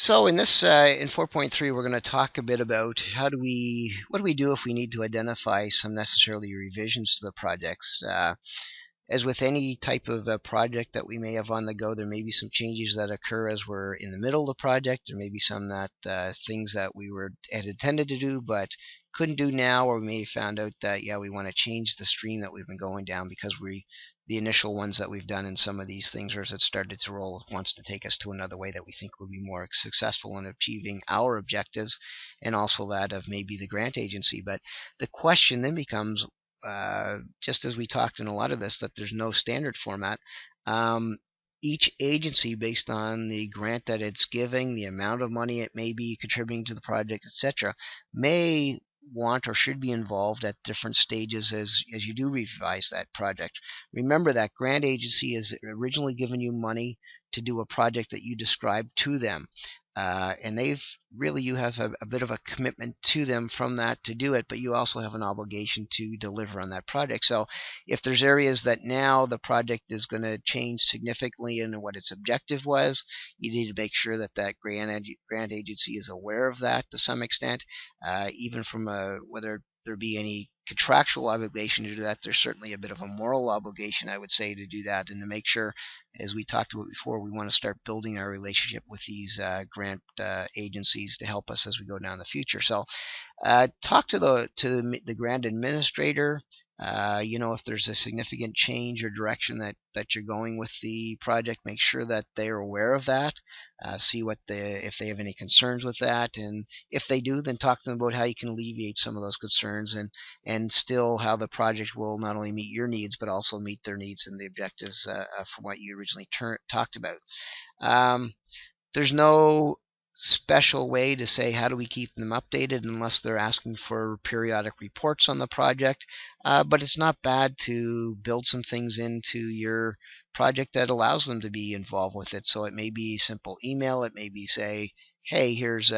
So in this in 4.3, we're going to talk a bit about what do we do if we need to identify some necessarily revisions to the projects. As with any type of project that we may have on the go, there may be some changes that occur as we're in the middle of the project. There may be some that things that we had intended to do but couldn't do now, or we may have found out that we want to change the stream that we've been going down because the initial ones that we've done in some of these things, or as it started to roll, wants to take us to another way that we think will be more successful in achieving our objectives, and also that of maybe the grant agency. But the question then becomes, just as we talked in a lot of this, that there's no standard format. Each agency, based on the grant that it's giving, the amount of money it may be contributing to the project, etc., may want or should be involved at different stages as you do revise that project. Remember that grant agency has originally given you money to do a project that you described to them. And you have a bit of a commitment to them from that to do it, but you also have an obligation to deliver on that project. So if there's areas that now the project is going to change significantly in what its objective was, you need to make sure that grant agency is aware of that to some extent, even from whether there be any contractual obligation to do that. There's certainly a bit of a moral obligation, I would say, to do that, and to make sure, as we talked about before, we want to start building our relationship with these grant agencies to help us as we go down the future. So talk to the grant administrator. If there's a significant change or direction that you're going with the project, make sure that they're aware of that. See if they have any concerns with that, and if they do, then talk to them about how you can alleviate some of those concerns, and still how the project will not only meet your needs but also meet their needs and the objectives from what you originally talked about. There's no special way to say how do we keep them updated unless they're asking for periodic reports on the project, but it's not bad to build some things into your project that allows them to be involved with it. So it may be simple email, it may be say, hey, here's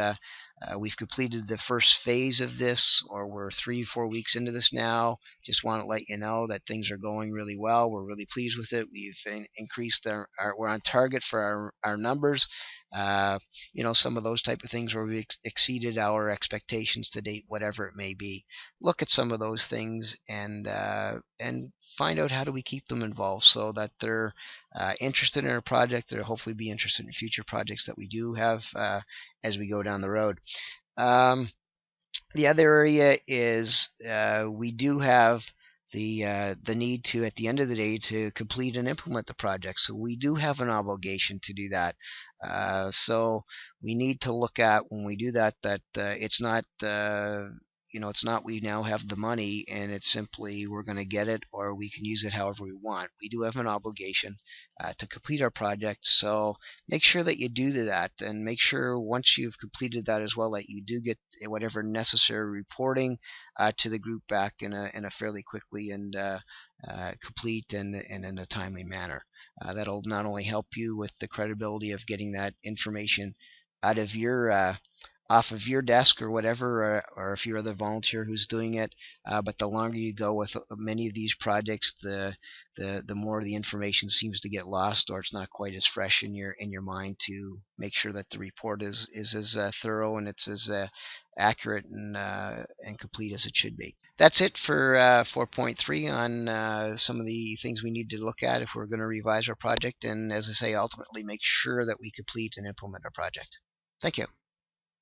we've completed the first phase of this, or we're 3-4 weeks into this now. Just want to let you know that things are going really well. We're really pleased with it. We've increased we're on target for our numbers. Some of those type of things where we exceeded our expectations to date, whatever it may be. Look at some of those things and find out how do we keep them involved so that they're interested in our project. They'll hopefully be interested in future projects that we do have as we go down the road. The other area is we do have the need to, at the end of the day, to complete and implement the project. So we do have an obligation to do that. So we need to look at, when we do that, it's not it's not we now have the money and it's simply we're going to get it or we can use it however we want. We do have an obligation to complete our project, so make sure that you do that, and make sure once you've completed that as well that you do get whatever necessary reporting to the group back in a fairly quickly and complete and in a timely manner. That'll not only help you with the credibility of getting that information out of your off of your desk or whatever, or if you're the volunteer who's doing it. But the longer you go with many of these projects, the more the information seems to get lost, or it's not quite as fresh in your mind to make sure that the report is as thorough and it's as accurate and complete as it should be. That's it for 4.3 on some of the things we need to look at if we're going to revise our project, and as I say, ultimately make sure that we complete and implement our project. Thank you.